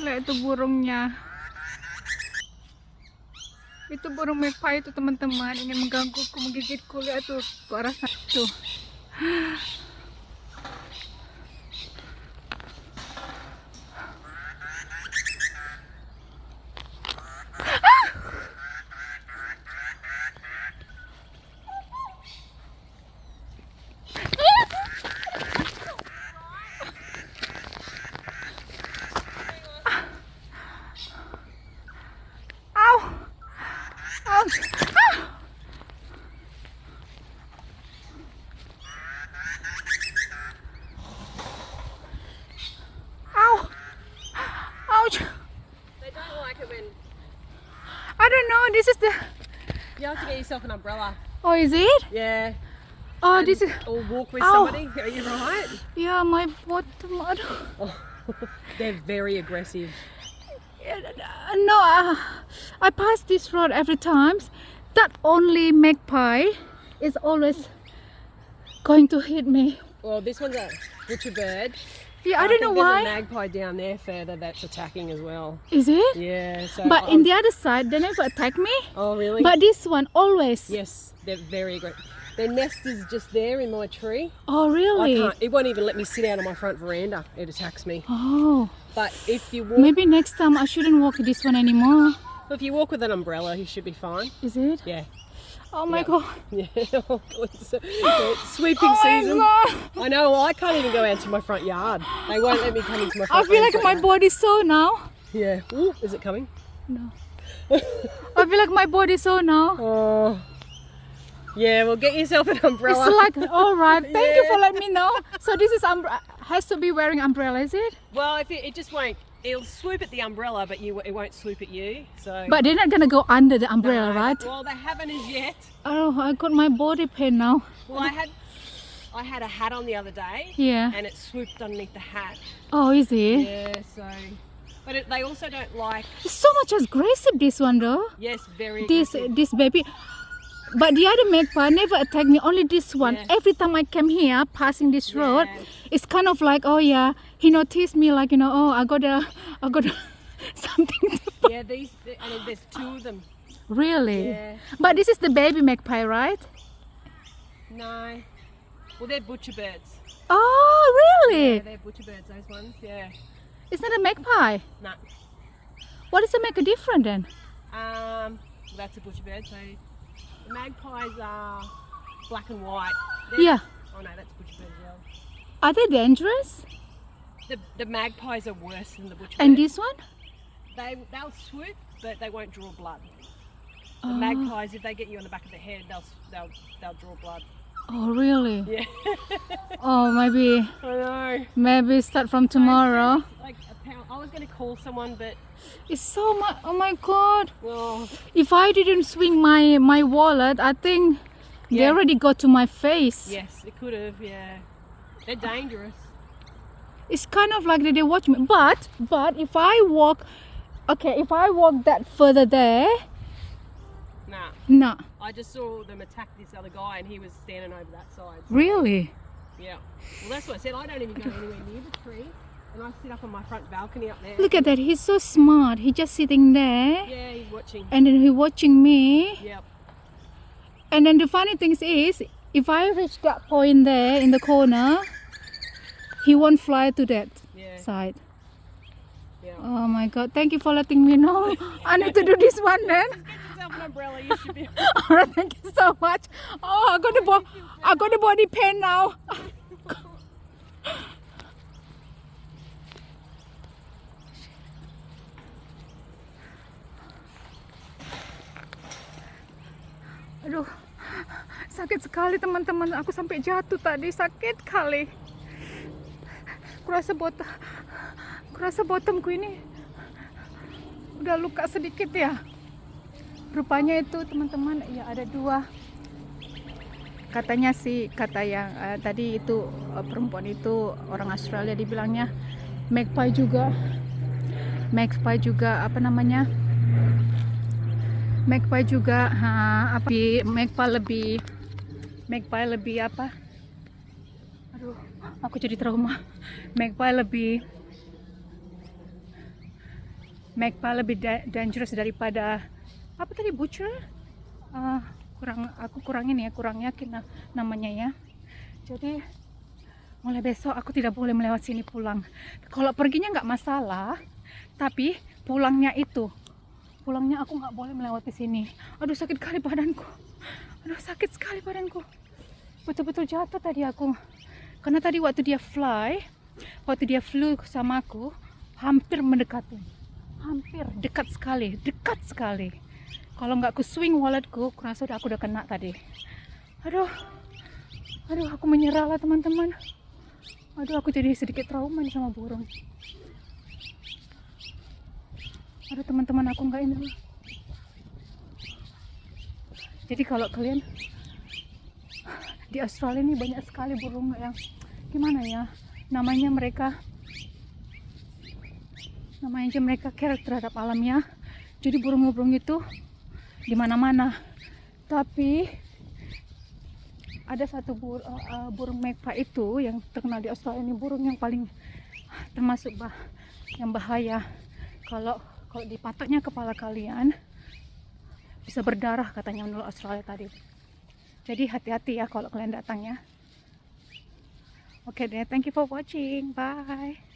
Lihat itu burungnya. Itu burung magpie itu teman-teman, ingin menggangguku, menggigitku. Lihat tuh ke arah sana tuh. Au! Au! Au! Ouch! They don't like it when I don't know. This is the. you have to get yourself an umbrella. Oh, is it? Yeah. Oh, And- this is. Or walk with Ow. somebody. Are you right? Yeah, my bottom. Aduh. Oh, they're very aggressive. No, I pass this road every time. That only magpie is always going to hit me. Well, this one's a butcher bird. Yeah, I don't know There's a why. magpie down there further that's attacking as well. Is it? Yeah. So But in the other side, they never attack me. Oh really? But this one always. Yes, they're very aggressive. Their nest is just there in my tree. Oh, I really? can't. It won't even let me sit out on my front veranda. It attacks me. Oh, But if you walk, maybe next time I shouldn't walk this one anymore. if you walk with an umbrella, you should be fine. Is it? Yeah. Oh my Yeah. god. Yeah. It's sweeping Oh my season. god. I know. I can't even go out to my front yard. They won't let me come into my front. I feel like front my yard. body's sore now. Yeah. Ooh, is it coming? No. I feel like my body's sore now. Oh. Yeah. Well, get yourself an umbrella. It's like, all right. Thank you Yeah. for letting me know. So this is has to be wearing umbrella, is it? Well, if it just won't. It'll swoop at the umbrella, but it won't swoop at you. So. But they're not gonna go under the umbrella, No, right? Well, they haven't as yet. Oh, I got my body pain now. Well, I had a hat on the other day, Yeah. and it swooped underneath the hat. Oh, is it? Yeah. So. But they also don't like. It's so much aggressive, this one though. Yes, very. This aggressive. baby. But the other magpie never attacked me, only this one. Yeah. Every time I came here, passing this road, Yeah. it's kind of like, oh yeah, he noticed me like, oh, I got something to Yeah, and there's two of them. Really? Yeah. But this is the baby magpie, right? No. Well, they're butcher birds. Oh, really? Yeah, they're butcher birds, those ones. Yeah. It's not a magpie. No. What does it make a difference then? Well, that's a butcher bird. So the magpies are black and white. Yeah. Oh no, that's a butcher bird as well. Are they dangerous? The magpies are worse than the butcher And bird. this one? They'll swoop, but they won't draw blood. The Oh. magpies, if they get you on the back of the head, they'll draw blood. Oh, really? Yeah. Oh, maybe I know. start from tomorrow. Like I was going to call someone, but It's so much. Oh my God. well, If I didn't swing my wallet, I think they Yeah. already got to my face. yes, it could have. Yeah, they're dangerous. It's kind of like they watch me. But if I walk, okay, if I walk that further there, Nah, no, I just saw them attack this other guy, and he was standing over that side. really. Yeah. Well, that's what I said. I don't even go anywhere near the tree, and I sit up on my front balcony up there. Look at that. He's so smart. He's just sitting there, Yeah, he's watching. and then he's watching me. Yep. And then the funny thing is, if I reach that point there in the corner, he won't fly to that Yeah. side. Yeah. Oh my God! Thank you for letting me know. I need to do this one then. Get yourself an umbrella. You should be. All right, thank you so much. Oh, I got the body pain now. Aduh, sakit sekali teman-teman. Aku sampai jatuh tadi, sakit kali. Kurasa bottomku ini udah luka sedikit ya. Rupanya itu teman-teman, ya ada dua. Katanya sih, kata yang tadi itu perempuan itu orang Australia, dibilangnya magpie juga apa namanya, magpie juga magpie lebih apa, aduh aku jadi trauma. Magpie Magpie lebih dangerous daripada apa tadi, butcher. Kurang ini ya, kurang yakin namanya ya. Jadi mulai besok aku tidak boleh melewat sini pulang. Kalau perginya nggak masalah, tapi pulangnya aku nggak boleh melewati sini. Aduh, sakit kali badanku. Aduh, sakit sekali badanku. Betul-betul jatuh tadi aku. Karena tadi waktu dia flew sama aku, hampir mendekati. Hampir dekat sekali. Kalau nggak aku swing walletku, kurasa aku udah kena tadi. Aduh, aku menyerah lah teman-teman. Aduh, aku jadi sedikit trauma nih sama burung. Aduh teman-teman, aku nggak ini. Jadi kalau kalian di Australia ini banyak sekali burung yang gimana ya, namanya mereka care terhadap alamnya. Jadi burung-burung itu di mana-mana. Tapi ada satu burung Magpie itu yang terkenal di Australia ini, burung yang paling termasuk yang bahaya. Kalau dipatuknya kepala kalian bisa berdarah katanya menurut Australia tadi. Jadi hati-hati ya kalau kalian datang ya. Oke deh, thank you for watching. Bye.